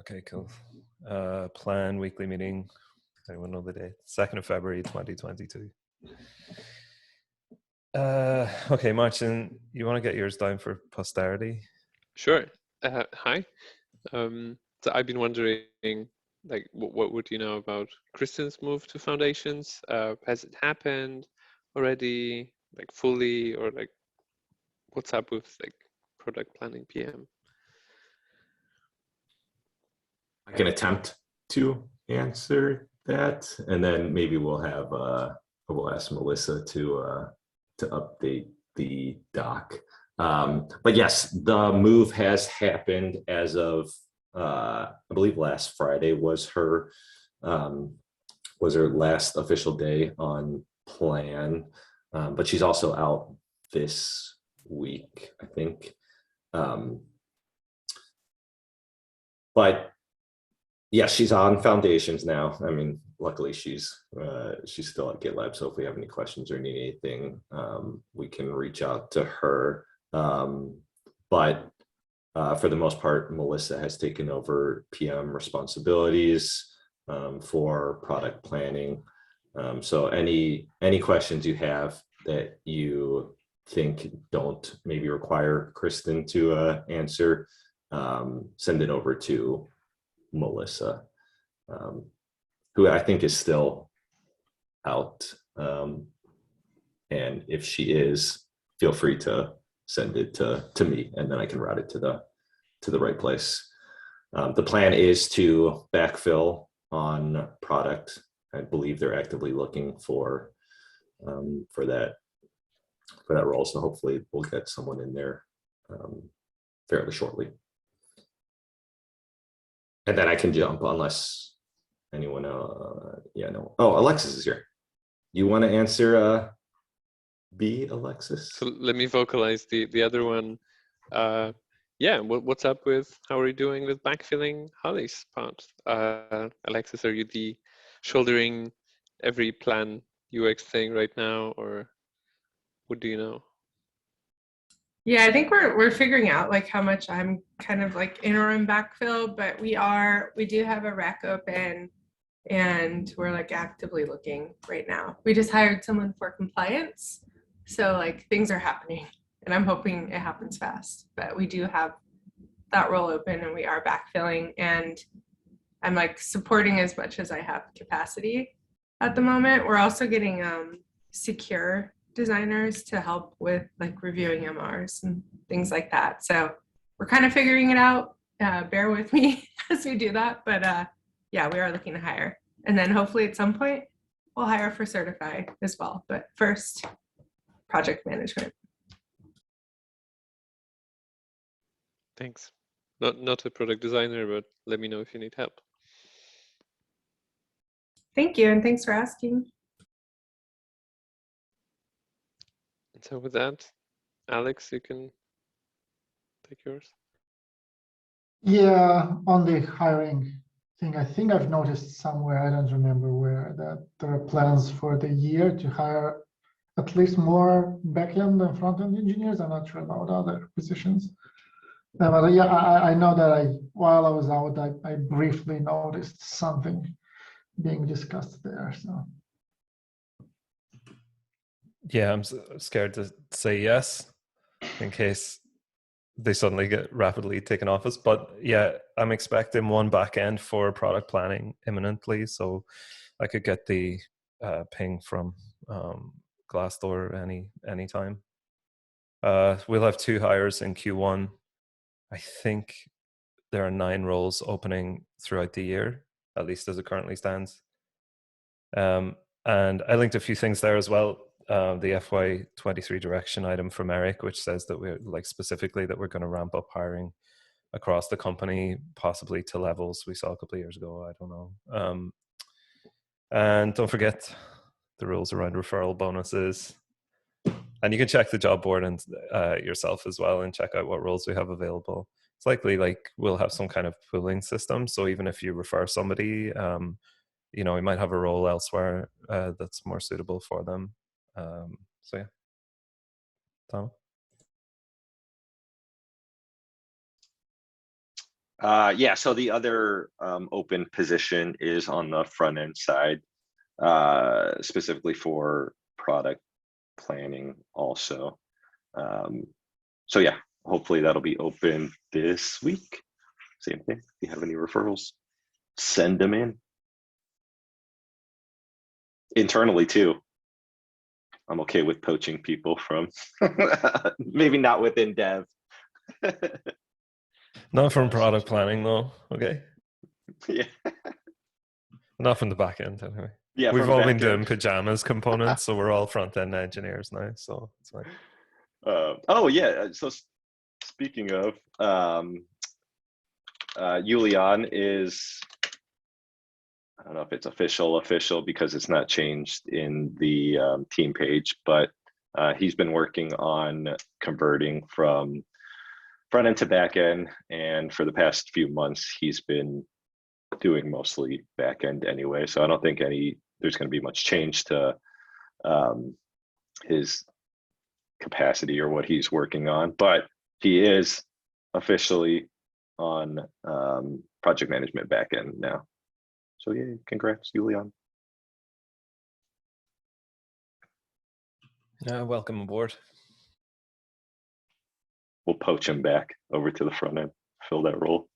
Okay, cool. Plan weekly meeting. Anyone know the date? 2nd of February 2022. Okay, Martin, you want to get yours down for posterity? Sure. Hi. So I've been wondering, like, what would you know about Kristen's move to Foundations? Has it happened already, like fully, or like, what's up with like product planning PM? I can attempt to answer that, and then maybe we'll have we'll ask Melissa to update the doc. But yes, the move has happened as of I believe last Friday was her last official day on plan, but she's also out this week, I think. But yeah, she's on Foundations now. I mean, luckily she's still at GitLab. So if we have any questions or need anything, we can reach out to her. But for the most part, Melissa has taken over PM responsibilities for product planning. So any questions you have that you think don't maybe require Kristen to answer, send it over to Melissa, who I think is still out. And if she is, feel free to send it to me, and then I can route it to the right place. The plan is to backfill on product. I believe they're actively looking for that role. So hopefully we'll get someone in there fairly shortly. And then I can jump unless anyone yeah, no. Oh, Alexis is here. You want to answer B, Alexis? So let me vocalize the other one. Yeah, what's up with, how are you doing with backfilling Holly's part? Alexis, are you the shouldering every plan UX thing right now, or what do you know? Yeah, I think we're figuring out like how much I'm kind of like interim backfill, but we do have a rec open and we're like actively looking right now. We just hired someone for compliance. So like things are happening and I'm hoping it happens fast, but we do have that role open and we are backfilling, and I'm like supporting as much as I have capacity at the moment. We're also getting secure designers to help with like reviewing MRs and things like that. So we're kind of figuring it out. Bear with me as we do that. But yeah, we are looking to hire. And then hopefully at some point we'll hire for certify as well. But first, project management. Thanks. Not a product designer, but let me know if you need help. Thank you, and thanks for asking. So with that, Alex, you can take yours. Yeah, on the hiring thing, I think I've noticed somewhere, I don't remember where, that there are plans for the year to hire at least more backend and front-end engineers. I'm not sure about other positions. But yeah, I know that while I was out, I briefly noticed something being discussed there. So Yeah, I'm scared to say yes in case they suddenly get rapidly taken off us. But yeah, I'm expecting one backend for product planning imminently, so I could get the ping from Glassdoor anytime. We'll have 2 hires in Q1. I think there are 9 roles opening throughout the year, at least as it currently stands. And I linked a few things there as well. The FY23 direction item from Eric, which says that we're like specifically that we're going to ramp up hiring across the company, possibly to levels we saw a couple of years ago. I don't know. And don't forget the rules around referral bonuses. And you can check the job board and yourself as well and check out what roles we have available. It's likely like we'll have some kind of pooling system. So even if you refer somebody, you know, we might have a role elsewhere that's more suitable for them. So yeah, Tom. Yeah, so the other open position is on the front end side, specifically for product planning also. So yeah, hopefully that'll be open this week. Same thing. If you have any referrals, send them in. Internally too. I'm okay with poaching people from, maybe not within dev. Not from product planning though, okay? Yeah. Not from the back end anyway. Yeah, We've from all back been doing end. pajamas components, so we're all front end engineers now, so it's fine. Oh yeah, so speaking of, Julian is, I don't know if it's official because it's not changed in the team page, but he's been working on converting from front end to back end, and for the past few months he's been doing mostly back end anyway. So I don't think there's going to be much change to his capacity or what he's working on, but he is officially on project management backend now. So yeah, congrats, Julian. Welcome aboard. We'll poach him back over to the front end, fill that role.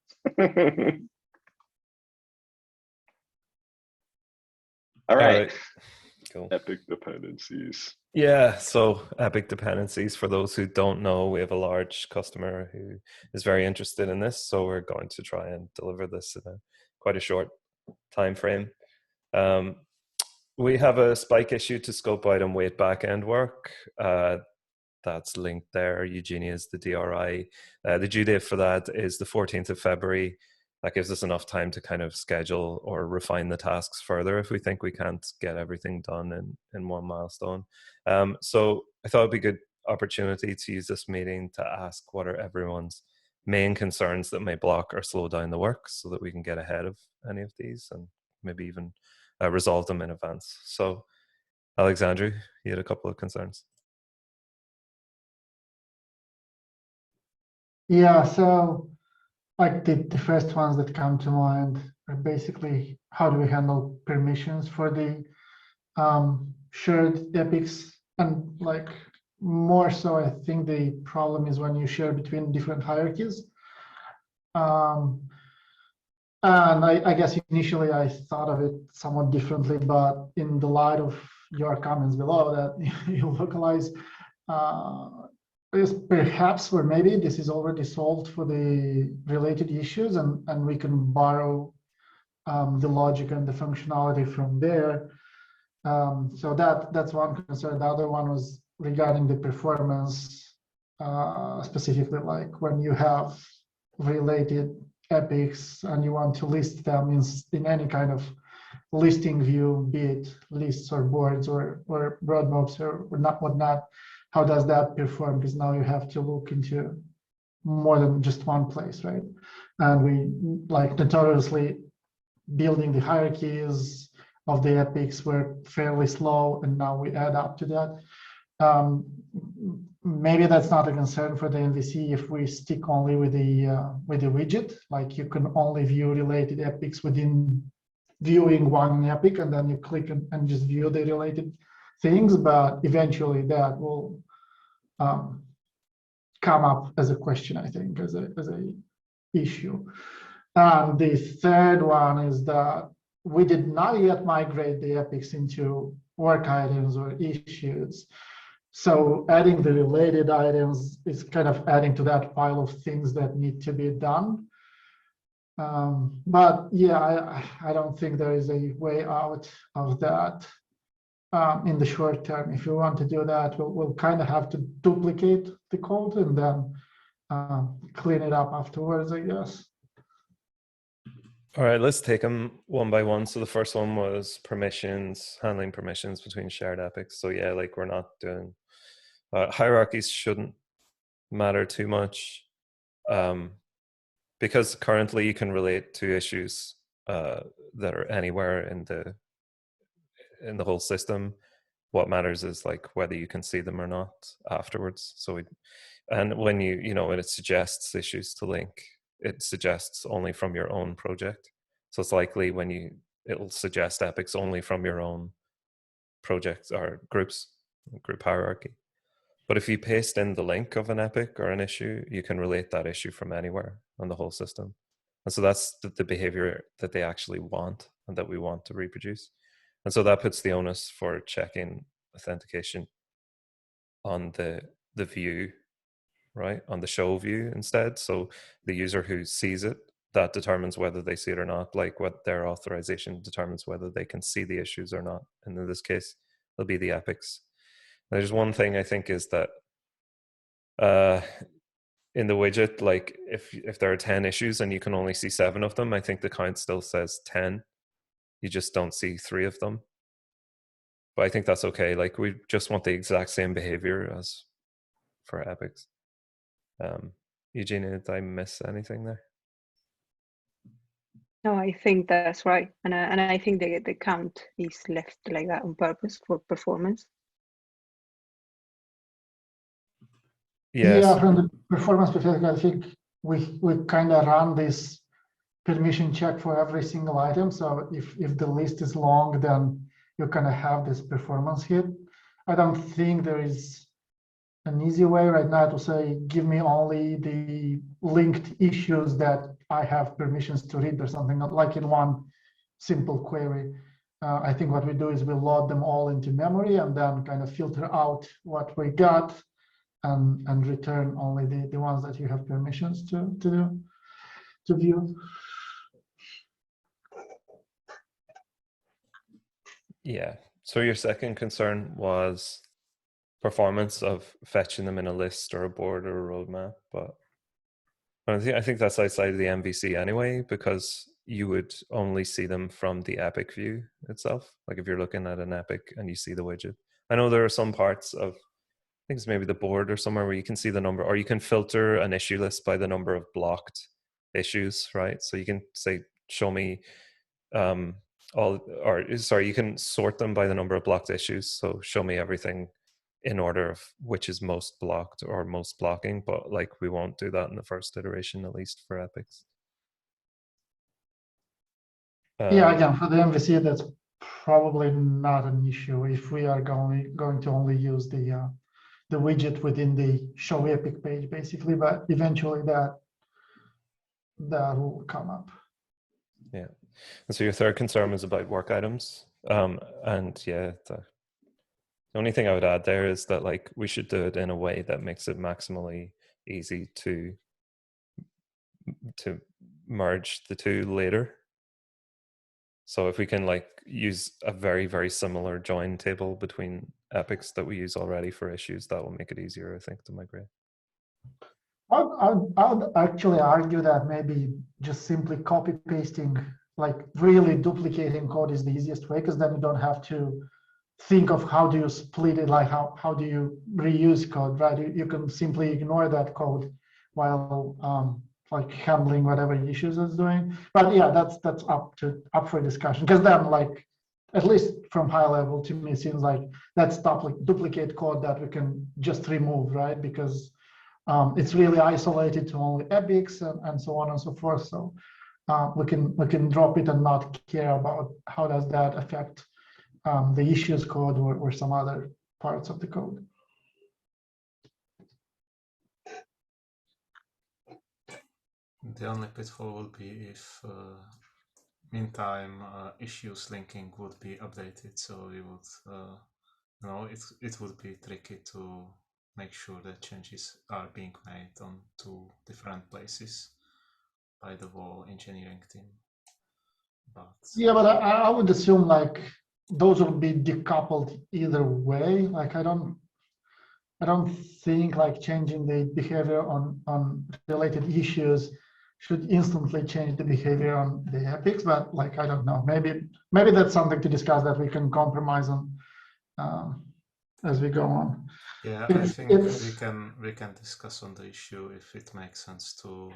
All right. Cool. Epic dependencies. Yeah, so epic dependencies, for those who don't know, we have a large customer who is very interested in this, so we're going to try and deliver this in quite a short time frame. We have a spike issue to scope out and wait backend work. That's linked there. Eugenia is the DRI. The due date for that is the 14th of February. That gives us enough time to kind of schedule or refine the tasks further if we think we can't get everything done in one milestone. So I thought it'd be a good opportunity to use this meeting to ask what are everyone's main concerns that may block or slow down the work, so that we can get ahead of any of these and maybe even resolve them in advance. So Alexandru, you had a couple of concerns. Yeah, so like the first ones that come to mind are basically how do we handle permissions for the shared epics, and like more so I think the problem is when you share between different hierarchies. And I guess initially I thought of it somewhat differently, but in the light of your comments below that you localize, is perhaps, or maybe this is already solved for the related issues, and we can borrow the logic and the functionality from there. So that's one concern. The other one was regarding the performance, specifically like when you have related epics and you want to list them in any kind of listing view, be it lists or boards or broad mobs or not whatnot. How does that perform? Because now you have to look into more than just one place, right? And we like notoriously building the hierarchies of the epics were fairly slow, and now we add up to that. Maybe that's not a concern for the MVC if we stick only with the widget. Like you can only view related epics within viewing one epic, and then you click and just view the related things. But eventually that will come up as a question, I think, as a issue. The third one is that we did not yet migrate the epics into work items or issues. So adding the related items is kind of adding to that pile of things that need to be done. But yeah, I don't think there is a way out of that in the short term. If you want to do that, we'll kind of have to duplicate the code and then clean it up afterwards, I guess. All right, let's take them one by one. So the first one was permissions, handling permissions between shared epics. So yeah, like we're not doing hierarchies shouldn't matter too much, because currently you can relate to issues that are anywhere in the whole system. What matters is like whether you can see them or not afterwards. So and when when it suggests issues to link, it suggests only from your own project. So it's likely it'll suggest epics only from your own projects or group hierarchy. But if you paste in the link of an epic or an issue, you can relate that issue from anywhere on the whole system. And so that's the behavior that they actually want and that we want to reproduce. And so that puts the onus for checking authentication on the view, right? On the show view instead. So the user who sees it, that determines whether they see it or not, like what their authorization determines whether they can see the issues or not. And in this case, it'll be the epics. There's one thing I think is that in the widget, like if there are 10 issues and you can only see 7 of them, I think the count still says 10. You just don't see 3 of them. But I think that's okay. Like we just want the exact same behavior as for epics. Eugenia, did I miss anything there? No, I think that's right, and I think the count is left like that on purpose for performance. Yes. Yeah, from the performance perspective, I think we kind of run this permission check for every single item. So if the list is long, then you kind of have this performance hit. I don't think there is an easy way right now to say, give me only the linked issues that I have permissions to read or something, not like in one simple query. I think what we do is we load them all into memory and then kind of filter out what we got and return only the ones that you have permissions to view. Yeah. So your second concern was performance of fetching them in a list or a board or a roadmap, but I think that's outside of the MVC anyway, because you would only see them from the epic view itself. Like if you're looking at an epic and you see the widget. I know there are some parts of, I think it's maybe the board or somewhere where you can see the number, or you can filter an issue list by the number of blocked issues, right? So you can say, show me you can sort them by the number of blocked issues. So show me everything in order of which is most blocked or most blocking, but like we won't do that in the first iteration, at least for epics. Yeah, again, for the MVC, that's probably not an issue if we are going to only use the widget within the show epic page, basically. But eventually, that will come up. Yeah. And so your third concern was about work items, and yeah, the only thing I would add there is that like we should do it in a way that makes it maximally easy to merge the two later. So if we can like use a very, very similar join table between epics that we use already for issues, that will make it easier, I think, to migrate. I'd actually argue that maybe just simply copy pasting, like really duplicating code is the easiest way, because then you don't have to think of how do you split it, like how do you reuse code, right? You can simply ignore that code while like handling whatever issues it's doing. But yeah, that's up for discussion, because then like at least from high level to me it seems like that's duplicate code that we can just remove, right? Because it's really isolated to only epics and so on and so forth. So we can drop it and not care about how does that affect the issues code or some other parts of the code. The only pitfall would be if meantime issues linking would be updated, so we would it would be tricky to make sure that changes are being made on 2 different places by the whole engineering team. But yeah, but I would assume like those will be decoupled either way. Like I don't think like changing the behavior on related issues should instantly change the behavior on the epics, but like I don't know, maybe that's something to discuss that we can compromise on as we go on. yeah, I think we can discuss on the issue if it makes sense to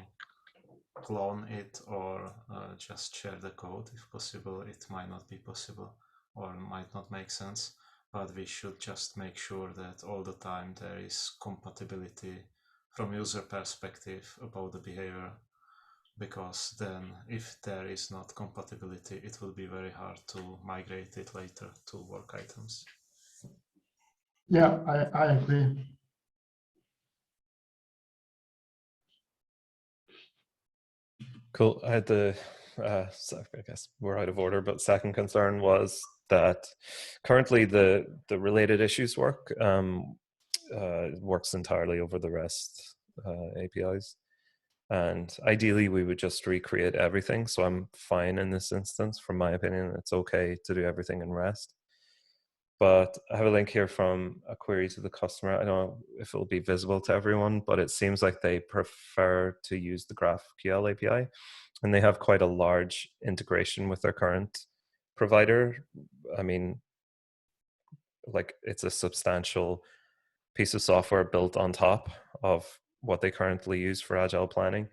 clone it or just share the code if possible. It might not be possible or might not make sense, but we should just make sure that all the time there is compatibility from user perspective about the behavior because then if there is not compatibility, it will be very hard to migrate it later to work items. Yeah, I agree. Cool. I had the, so I guess we're out of order, but second concern was that currently the related issues work works entirely over the REST APIs. And ideally, we would just recreate everything. So I'm fine in this instance. From my opinion, it's okay to do everything in REST. But I have a link here from a query to the customer. I don't know if it'll be visible to everyone, but it seems like they prefer to use the GraphQL API. And they have quite a large integration with their current provider. I mean, like it's a substantial piece of software built on top of what they currently use for agile planning.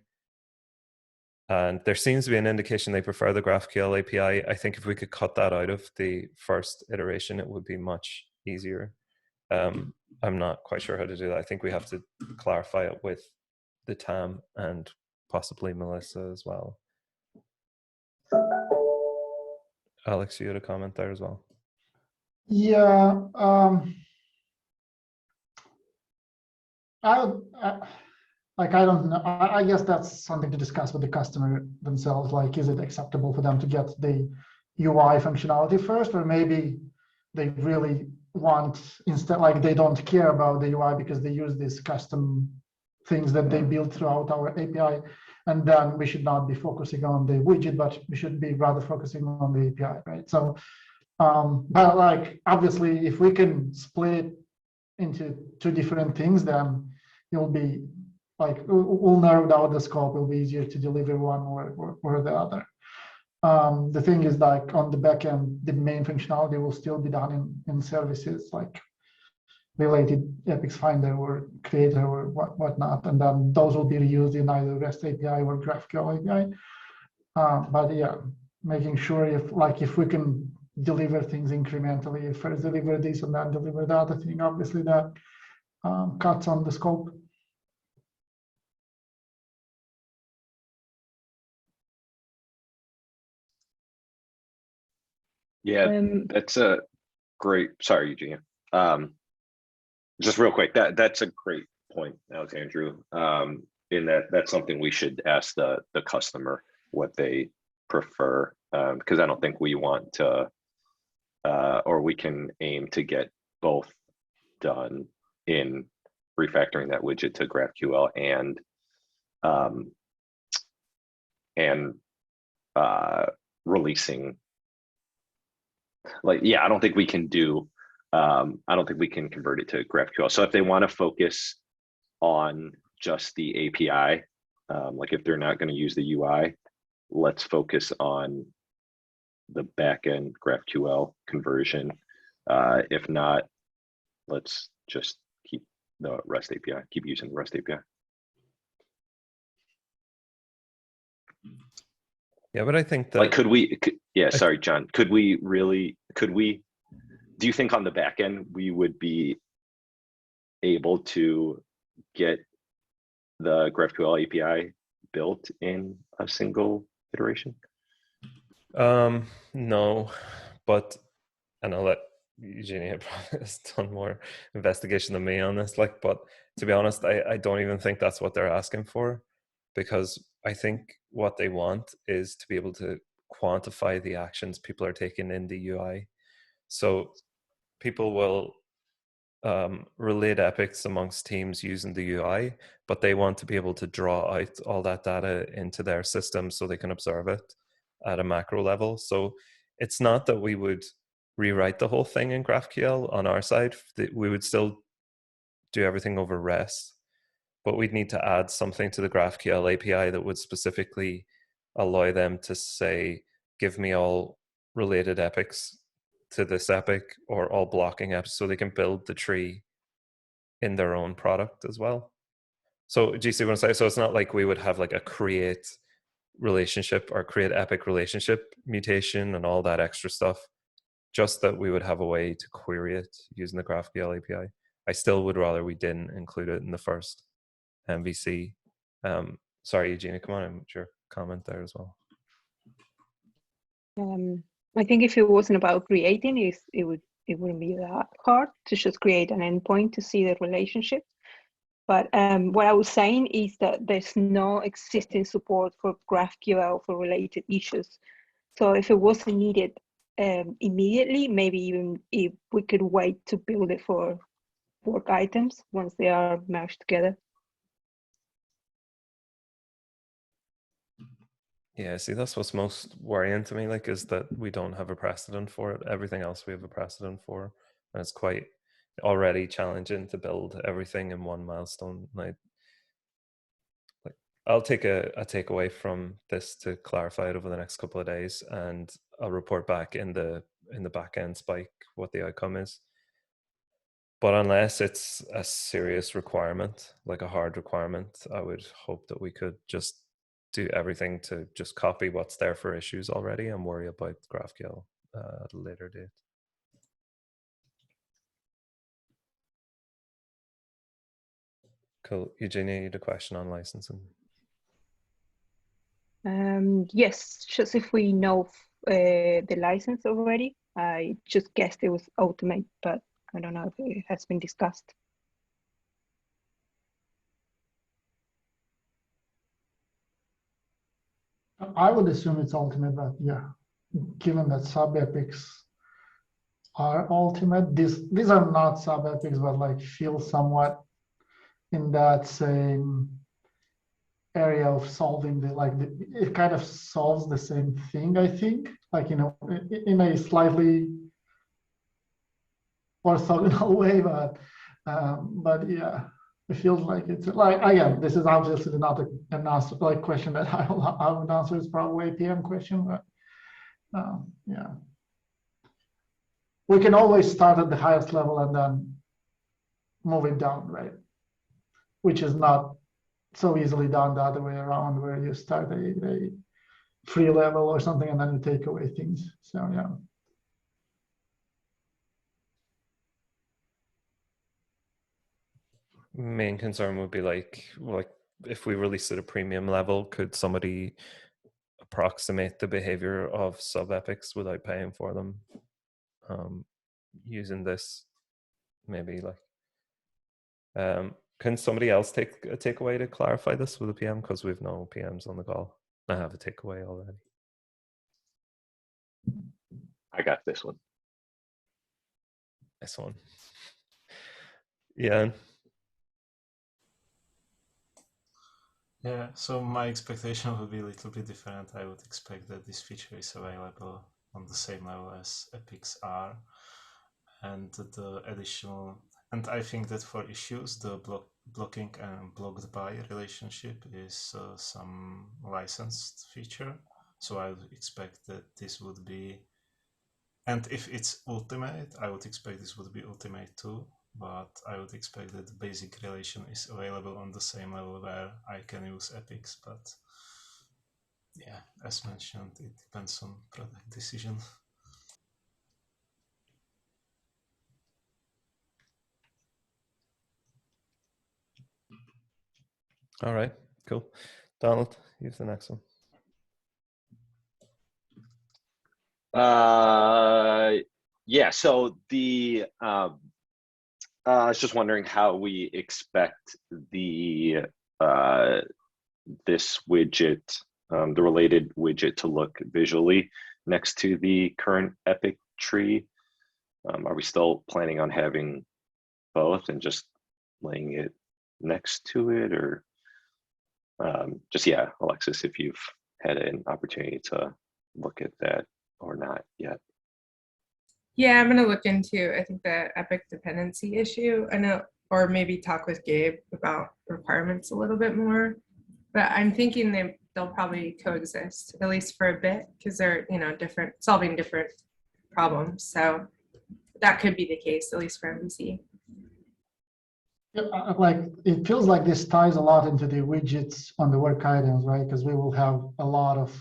And there seems to be an indication they prefer the GraphQL API. I think if we could cut that out of the first iteration, it would be much easier. I'm not quite sure how to do that. I think we have to clarify it with the TAM and possibly Melissa as well. Alex, you had a comment there as well. Yeah, I don't know. I guess that's something to discuss with the customer themselves. Like, is it acceptable for them to get the UI functionality first, or maybe they really want, instead, like they don't care about the UI because they use these custom things that they build throughout our API, and then we should not be focusing on the widget, but we should be rather focusing on the API, right? So, but like obviously, if we can split into two different things, then it'll be like we'll narrow down the scope. It'll be easier to deliver one or the other. The thing is, like on the back end, the main functionality will still be done in services like related Epics Finder or Creator or whatnot, and then those will be reused in either REST API or GraphQL API. But yeah, making sure if we can deliver things incrementally, first deliver this and then deliver the other thing, obviously that cuts on the scope. Yeah, that's a great. Sorry, Eugenia. Just real quick, that's a great point, Alexandru. In that's something we should ask the customer what they prefer, because I don't think we want to, or we can aim to get both done in refactoring that widget to GraphQL and releasing. Like, yeah, I don't think we can do. I don't think we can convert it to GraphQL. So if they want to focus on just the API, like if they're not going to use the UI, let's focus on the backend GraphQL conversion. If not, let's just keep the REST API, keep using the REST API. Yeah, but I think that, like, sorry, John, do you think on the back end we would be able to get the GraphQL API built in a single iteration? no, but, and I'll let Eugenia has done more investigation than me on this, like, but to be honest, I don't even think that's what they're asking for, because I think what they want is to be able to quantify the actions people are taking in the UI. So people will relate epics amongst teams using the UI, but they want to be able to draw out all that data into their system so they can observe it at a macro level. So it's not that we would rewrite the whole thing in GraphQL on our side. We would still do everything over REST, but we'd need to add something to the GraphQL API that would specifically allow them to say, give me all related epics to this epic, or all blocking epics, so they can build the tree in their own product as well. So do you see what I'm saying? So it's not like we would have like a create relationship or create epic relationship mutation and all that extra stuff, just that we would have a way to query it using the GraphQL API. I still would rather we didn't include it in the first MVC. Sorry, Eugenia, come on, I'm sure. comment there as well. I think if it wasn't about creating, it wouldn't be that hard to just create an endpoint to see the relationship. But what I was saying is that there's no existing support for GraphQL for related issues. So if it wasn't needed immediately, maybe even if we could wait to build it for work items once they are merged together. Yeah, see, that's what's most worrying to me, like, is that we don't have a precedent for it. Everything else we have a precedent for, and it's quite already challenging to build everything in one milestone. Like I'll take a takeaway from this to clarify it over the next couple of days, and I'll report back in the back end spike what the outcome is. But unless it's a serious requirement, like a hard requirement, I would hope that we could just do everything to just copy what's there for issues already and worry about GraphQL at a later date. Cool. Eugenia, you had a question on licensing. Yes, just if we know the license already. I just guessed it was Automate, but I don't know if it has been discussed. I would assume it's ultimate, but yeah, given that sub epics are ultimate, these are not sub epics, but like feel somewhat in that same area of solving it kind of solves the same thing, I think, like, you know, in a slightly orthogonal way, but yeah, it feels like it's like, again, this is obviously not an answer, like question that I would answer. It's probably a PM question, but yeah, we can always start at the highest level and then move it down, right? Which is not so easily done the other way around, where you start a free level or something and then you take away things. So yeah. Main concern would be like if we release at a premium level, could somebody approximate the behavior of sub epics without paying for them, using this? Maybe like can somebody else take a takeaway to clarify this with a PM, because we've no PMs on the call? I have a takeaway already. I got this one. Nice one. Yeah. Yeah, so my expectation would be a little bit different. I would expect that this feature is available on the same level as epics are, and the additional, and I think that for issues, the blocking and blocked by relationship is some licensed feature. So I would expect that this would be, and if it's ultimate, I would expect this would be ultimate too. But I would expect that the basic relation is available on the same level where I can use epics. But yeah, as mentioned, it depends on product decision. All right, cool. Donald, use the next one. Yeah, so the I was just wondering how we expect the this widget, the related widget, to look visually next to the current epic tree. Are we still planning on having both and just laying it next to it, or just, yeah, Alexis, if you've had an opportunity to look at that or not yet? Yeah, I'm gonna look into, I think, the epic dependency issue. I know, or maybe talk with Gabe about requirements a little bit more. But I'm thinking they'll probably coexist, at least for a bit, because they're, you know, solving different problems. So that could be the case, at least for MVC. Like, it feels like this ties a lot into the widgets on the work items, right? Because we will have a lot of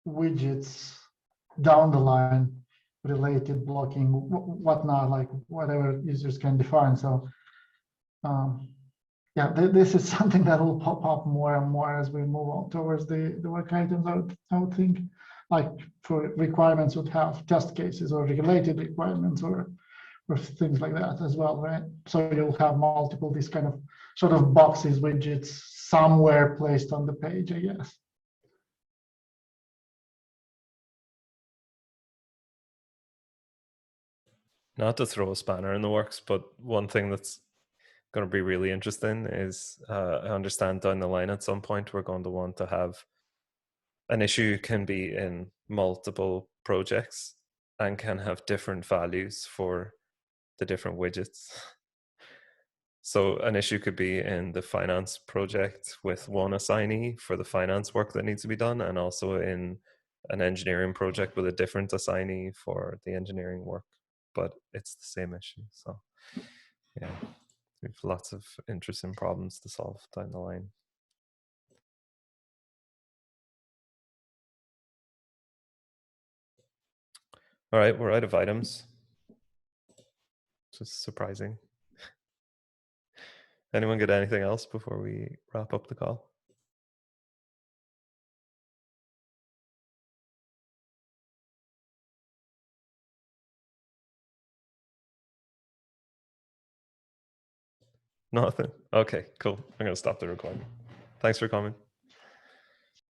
widgets down the line, related blocking, whatnot, like whatever users can define. So yeah, this is something that will pop up more and more as we move on towards the work items. I would think, like for requirements would have test cases or related requirements or things like that as well, right? So you'll have multiple these kind of sort of boxes, widgets somewhere placed on the page, I guess. Not to throw a spanner in the works, but one thing that's going to be really interesting is I understand down the line at some point we're going to want to have an issue can be in multiple projects and can have different values for the different widgets. So an issue could be in the finance project with one assignee for the finance work that needs to be done, and also in an engineering project with a different assignee for the engineering work, but it's the same issue. So yeah, we have lots of interesting problems to solve down the line. All right, we're out of items. Just surprising. Anyone get anything else before we wrap up the call? Nothing. Okay, cool. I'm going to stop the recording. Thanks for coming.